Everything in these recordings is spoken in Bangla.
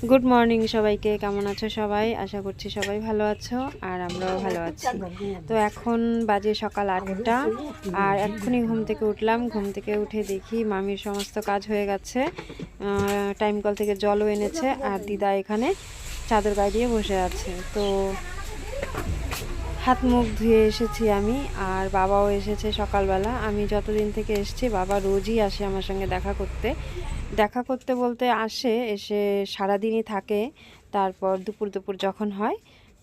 গুড মর্নিং সবাইকে, কেমন আছো সবাই? আশা করছি সবাই ভালো আছো আর আমরাও ভালো আছি। তো এখন বাজে সকাল 8টা আর এক্ষুনি ঘুম থেকে উঠলাম। ঘুম থেকে উঠে দেখি মামির সমস্ত কাজ হয়ে গেছে, টাইম কল থেকে জলও এনেছে আর দিদা এখানে চাদর গায়ে দিয়ে বসে আছে। তো হাত মুখ ধুয়ে এসেছি আমি, আর বাবাও এসেছে সকালবেলা। আমি যতদিন থেকে এসেছি বাবা রোজই আসে আমার সঙ্গে দেখা করতে বলতে আসে, এসে সারাদিনই থাকে, তারপর দুপুর দুপুর যখন হয়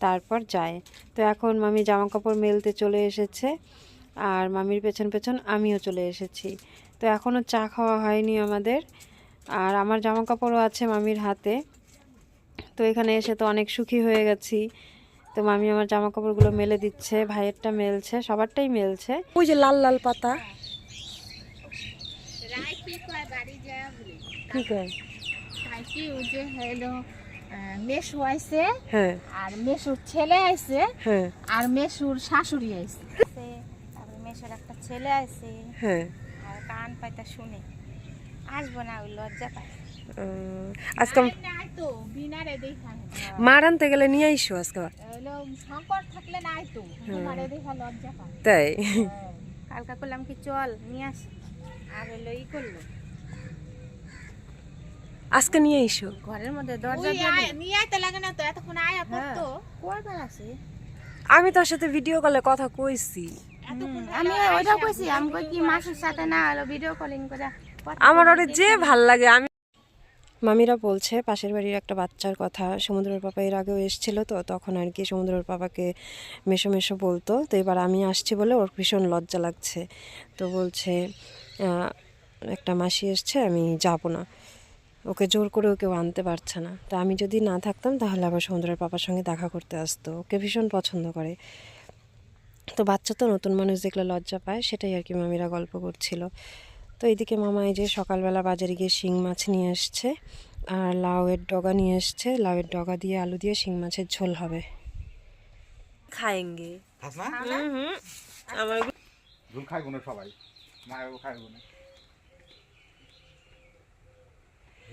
তারপর যায়। তো এখন মামি জামা কাপড় মেলতে চলে এসেছে আর মামির পেছন পেছন আমিও চলে এসেছি। তো এখনও চা খাওয়া হয়নি আমাদের, আর আমার জামা কাপড়ও আছে মামির হাতে। তো এখানে এসে তো অনেক সুখী হয়ে গেছি। তো মামি আমার জামা কাপড়গুলো মেলে দিচ্ছে, ভাইয়েরটা মেলছে, সবারটাই মেলছে। ওই যে লাল লাল পাতা কি কয় কি ওই যে হলো মেসু আইছে, হ্যাঁ আর মেসুর ছেলে আইছে, হ্যাঁ আর মেসুর শাশুড়ি আইছে। তারপরে মেসুর একটা ছেলে আইছে, হ্যাঁ আর কান পাইতা শুনে আসবো না, ওই লজ্জা পায়। আজকে নাই তো বিনারে দেখা মার আনতে গেলে নিয়ে আইসো আজকে হলো শঙ্কর থাকলে নাই তো বিনারে দেখা লজ্জা পায়। তাই কালকা করলাম কি চল নিয়ে আসি, আর হলো ই করলো আজকে নিয়ে আইসো। ঘরের মধ্যে দরজা দিয়ে নিয়ে আইতে লাগে না তো, এতক্ষণ আয়া পড়তো কই বেলা আছে। আমি তার সাথে ভিডিও কলে কথা কইছি, আমি ওইটা কইছি, আমি কই কি মাসের সাথে না হলো ভিডিও কলিং করে আমার ওরে যে ভাল লাগে। আমি মামিরা বলছে পাশের বাড়ির একটা বাচ্চার কথা, সমুদ্রের পাপা এর আগেও এসেছিল, তো তখন আর কি সমুদ্রের পাপাকে মেশো মেশো বলতো। তো এবার আমি আসছি বলে ওর ভীষণ লজ্জা লাগছে। তো বলছে একটা মাসি এসছে, আমি যাব না। ওকে জোর করেও কেউ আনতে পারছে না। তো আমি যদি না থাকতাম তাহলে আবার সমুদ্রের পাপার সঙ্গে দেখা করতে আসতো, ওকে ভীষণ পছন্দ করে। তো বাচ্চা তো নতুন মানুষ দেখলে লজ্জা পায়, সেটাই আর কি মামিরা গল্প করছিল। তো এইদিকে মামা এই যে সকালবেলা বাজারে গিয়ে শিং মাছ নিয়ে এসছে আর লাউয়ের ডগা নিয়ে এসছে। লাউয়ের ডগা দিয়ে আলু দিয়ে শিং মাছের ঝোল হবে। খাएंगे আমার ঝোল খাই গুনে সবাই, মায়েরও খাই গুনে।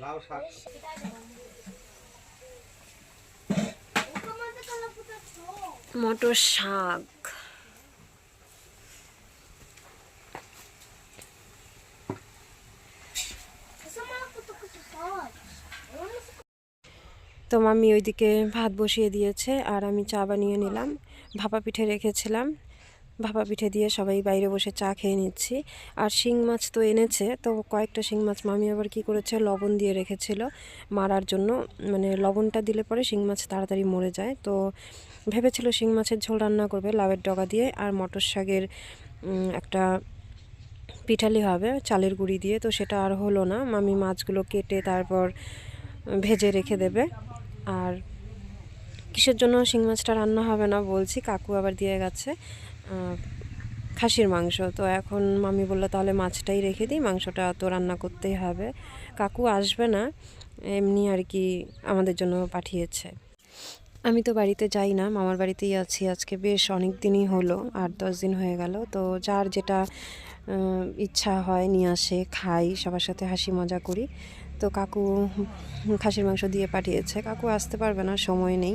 লাউ শাক মটর শাক। তো মামি ওইদিকে ভাত বসিয়ে দিয়েছে আর আমি চা বানিয়ে নিলাম। ভাপা পিঠে রেখেছিলাম, ভাপা পিঠে দিয়ে সবাই বাইরে বসে চা খেয়ে নিচ্ছি। আর শিং মাছ তো এনেছে, তো কয়েকটা শিং মাছ মামি আবার কি করেছে লবণ দিয়ে রেখেছিল মারার জন্য, মানে লবণটা দিলে পরে শিং মাছ তাড়াতাড়ি মরে যায়। তো ভেবেছিল শিং মাছের ঝোল রান্না করবে লাউয়ের ডগা দিয়ে, আর মটর শাকের একটা পিঠালি হবে চালের গুঁড়ি দিয়ে। তো সেটা আর হলো না, মামি মাছগুলো কেটে তারপর ভেজে রেখে দেবে। আর কিসের জন্য শিং মাছটা রান্না হবে না বলছি, কাকু আবার দিয়ে গেছে খাসির মাংস। তো এখন মামি বললো তাহলে মাছটাই রেখে দিই, মাংসটা তো রান্না করতেই হবে। কাকু আসবে না, এমনি আর কি আমাদের জন্য পাঠিয়েছে। আমি তো বাড়িতে যাই না, মামার বাড়িতেই আছি আজকে, বেশ অনেক দিনই হলো, 8-10 দিন হয়ে গেল। তো যার যেটা ইচ্ছা হয় নিয়ে আসে, খাই, সবার সাথে হাসি মজা করি। তো কাকু খাসির মাংস দিয়ে পাঠিয়েছে, কাকু আসতে পারবে না, সময় নেই।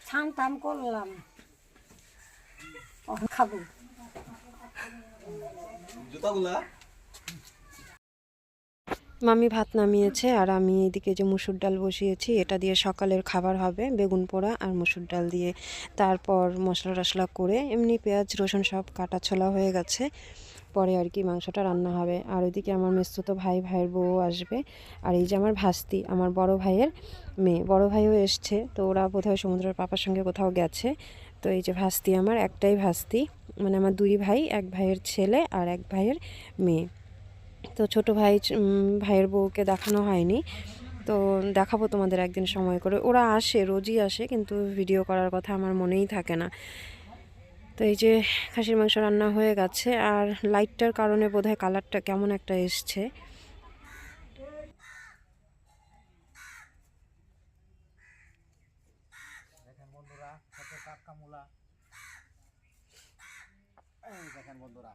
থাম থাম করলাম খাবো জুতাগুলা। মামি ভাত নামিয়েছে আর আমি এদিকে যে মুসুর ডাল বসিয়েছি, এটা দিয়ে সকালের খাবার হবে, বেগুন পোড়া আর মুসুর ডাল দিয়ে। তারপর মশলা টশলা করে এমনি পেঁয়াজ রসুন সব কাটা ছোলা হয়ে গেছে, পরে আর কি মাংসটা রান্না হবে। আর ওইদিকে আমার মেসতুতো ভাইয়ের বউ আসবে, আর এই যে আমার ভাস্তি, আমার বড় ভাইয়ের মেয়ে, বড় ভাইও এসছে। তো ওরা বোধহয় সমুদ্রের পাপার সঙ্গে কোথাও গেছে। তো এই যে ভাস্তি, আমার একটাই ভাস্তি, মানে আমার 2 ভাই, এক ভাইয়ের ছেলে আর এক ভাইয়ের মেয়ে। তো ছোট ভাইয়ের বউকে দেখানো হয়নি, তো দেখাবো তোমাদের একদিন সময় করে। ওরা আসে, রোজই আসে, কিন্তু ভিডিও করার কথা আমার মনেই থাকে না। তো এই যে খাসির মাংস রান্না হয়ে গেছে, আর লাইটটার কারণে বোধহয় কালারটা কেমন একটা এসছে। দেখেন বন্ধুরা, কত টাটকা মূলা। এই দেখেন বন্ধুরা,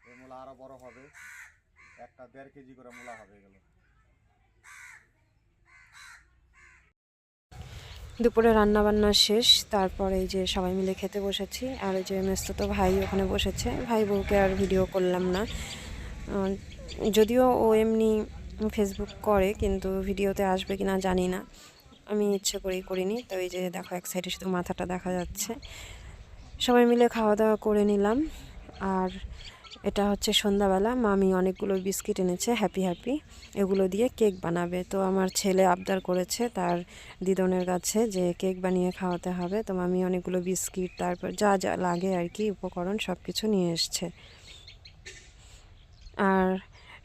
এই মূলা আরো বড় হবে, একটা 1.5 কেজি করে মূলা হবে এগুলো। দুপুরে রান্না বান্না শেষ, তারপরে এই যে সবাই মিলে খেতে বসেছি। আর এই যে মেসতুতো ভাই ওখানে বসেছে, ভাই বউকে আর ভিডিও করলাম না। যদিও ও এমনি ফেসবুক করে, কিন্তু ভিডিওতে আসবে কিনা জানি না, আমি ইচ্ছে করেই করিনি। তো এই যে দেখো এক সাইডে শুধু মাথাটা দেখা যাচ্ছে। সবাই মিলে খাওয়া দাওয়া করে নিলাম। আর এটা হচ্ছে সন্ধ্যাবেলা, মামি অনেকগুলো বিস্কিট এনেছে হ্যাপি হ্যাপি, এগুলো দিয়ে কেক বানাবে। তো আমার ছেলে আবদার করেছে তার দিদনের কাছে যে কেক বানিয়ে খাওয়াতে হবে। তো মামি অনেকগুলো বিস্কিট, তারপর যা যা লাগে আর কি উপকরণ সব কিছু নিয়ে এসছে। আর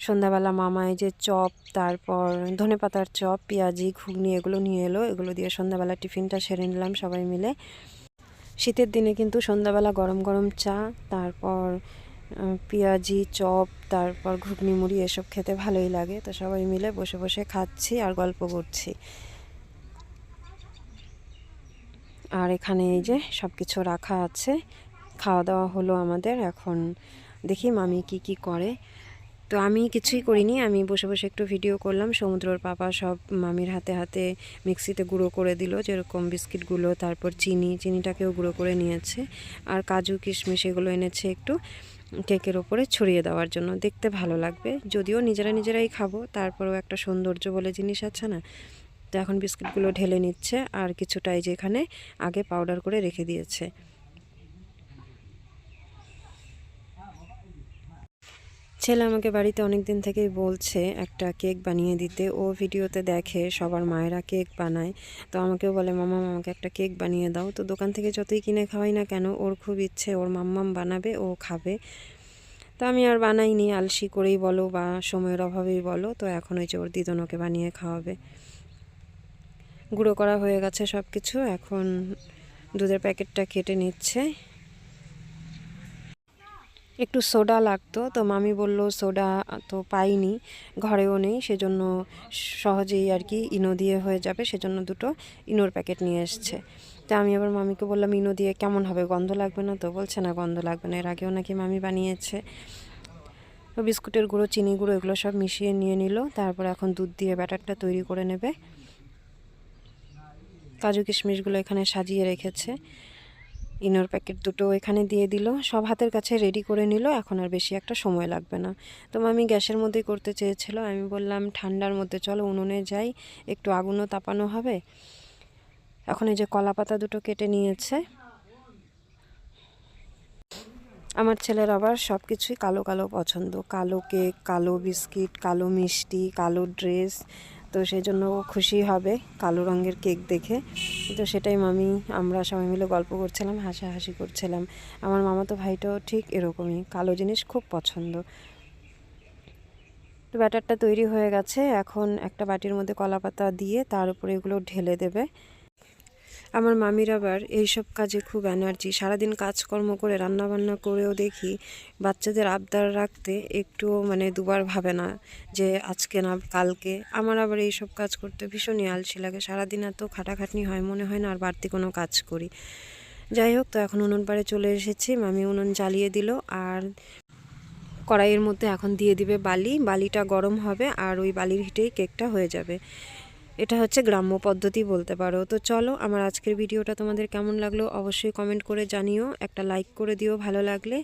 সন্ধ্যাবেলা মামা এই যে চপ, তারপর ধনেপাতার চপ, পেঁয়াজি, ঘুগনি এগুলো নিয়ে এলো। এগুলো দিয়ে সন্ধ্যাবেলা টিফিনটা সেরে নিলাম সবাই মিলে। শীতের দিনে কিন্তু সন্ধ্যাবেলা গরম গরম চা, তারপর পেঁয়াজি, চপ, তারপর ঘুগনি মুড়ি এসব খেতে ভালোই লাগে। তো সবাই মিলে বসে বসে খাচ্ছি আর গল্প করছি। আর এখানে এই যে সব কিছু রাখা আছে। খাওয়া দাওয়া হলো আমাদের, এখন দেখি মামি কি কি করে। তো আমি কিছুই করিনি, আমি বসে বসে একটু ভিডিও করলাম। সমুদ্রর পাপা সব মামির হাতে হাতে মিক্সিতে গুঁড়ো করে দিল, যেরকম বিস্কিটগুলো, তারপর চিনিটাকেও গুঁড়ো করে নিয়েছে। আর কাজু কিশমিশ এগুলো এনেছে একটু কেকের ওপরে ছড়িয়ে দেওয়ার জন্য, দেখতে ভালো লাগবে। যদিও নিজেরাই খাবো, তারপরেও একটা সৌন্দর্য বলে জিনিস আছে না। তো এখন বিস্কিটগুলো ঢেলে নিচ্ছে, আর কিছুটা এই যে এখানে আগে পাউডার করে রেখে দিয়েছে। ছেলে আমাকে বাড়িতে অনেক দিন থেকেই বলছে একটা কেক বানিয়ে দিতে। ও ভিডিওতে দেখে সবার মায়েরা কেক বানায়, তো আমাকেও বলে মাম্মা আমাকে একটা কেক বানিয়ে দাও। তো দোকান থেকে যতই কিনে খাওয়াই না কেন, ওর খুব ইচ্ছে ওর মাম্মাম বানাবে, ও খাবে। তো আমি আর বানাইনি, আলসি করেই বলো বা সময়ের অভাবেই বলো। তো এখন ওই যে ওর দিদন ওকে বানিয়ে খাওয়াবে। গুঁড়ো করা হয়ে গেছে সব কিছু, এখন দুধের প্যাকেটটা কেটে নিচ্ছে। একটু সোডা লাগতো, তো মামি বলল সোডা তো পাইনি, ঘরেও নেই, সেজন্য সহজেই আর কি ইনো দিয়ে হয়ে যাবে, সেজন্য দুটো ইনোর প্যাকেট নিয়ে এসছে। তো আমি আবার মামিকে বললাম ইনো দিয়ে কেমন হবে, গন্ধ লাগবে না তো? বলছে না গন্ধ লাগবে না, এর আগেও নাকি মামি বানিয়েছে। তো বিস্কুটের গুঁড়ো, চিনি গুঁড়ো এগুলো সব মিশিয়ে নিয়ে নিল। তারপর এখন দুধ দিয়ে ব্যাটারটা তৈরি করে নেবে। কাজু কিশমিশগুলো এখানে সাজিয়ে রেখেছে। ইনোর প্যাকেট দুটো এখানে দিয়ে দিল, সব হাতের কাছে রেডি করে নিল। এখন আর বেশি একটা সময় লাগবে না। তো আমি গ্যাসের মধ্যেই করতে চেয়েছিল, আমি বললাম ঠান্ডার মধ্যে চলো উনুনে যাই, একটু আগুনও তাপানো হবে। এখন এই যে কলা পাতা দুটো কেটে নিয়েছে। আমার ছেলের আবার সব কিছুই কালো কালো পছন্দ, কালো কেক, কালো বিস্কিট, কালো মিষ্টি, কালো ড্রেস। তো সেই জন্য ও খুশি হবে কালো রঙের কেক দেখে। তো সেটাই আমরা সবাই মিলে গল্প করছিলাম, হাসাহাসি করছিলাম। আমার মামাতো ভাইটাও ঠিক এরকমই, কালো জিনিস খুব পছন্দ। তো ব্যাটারটা তৈরি হয়ে গেছে, এখন একটা বাটির মধ্যে কলাপাতা দিয়ে তার উপরে এগুলো ঢেলে দেবে। আমার মামির আবার এইসব কাজে খুব এনার্জি, সারাদিন কাজকর্ম করে রান্নাবান্না করেও দেখি বাচ্চাদের আবদার রাখতে একটুও মানে দুবার ভাবে না যে আজকে না কালকে। আমার আবার এইসব কাজ করতে ভীষণই আলসি লাগে, সারাদিন এত খাটাখাটনি হয়, মনে হয় না আর বাড়তি কোনো কাজ করি। যাই হোক, তো এখন উনুন পাড়ে চলে এসেছি, মামি উনুন জ্বালিয়ে দিল। আর কড়াইয়ের মধ্যে এখন দিয়ে দিবে বালিটা গরম হবে, আর ওই বালির হিটেই কেকটা হয়ে যাবে। এটা হচ্ছে গ্রাম্য পদ্ধতি বলতে পারো। তো চলো, আমার আজকের ভিডিওটা তোমাদের কেমন লাগলো অবশ্যই কমেন্ট করে জানিও, একটা লাইক করে দিও ভালো লাগলে।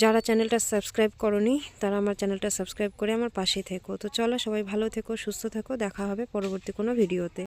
যারা চ্যানেলটা সাবস্ক্রাইব করোনি তারা আমার চ্যানেলটা সাবস্ক্রাইব করে আমার পাশে থেকো। তো চলো, সবাই ভালো থেকো, সুস্থ থেকো, দেখা হবে পরবর্তী কোনো ভিডিওতে।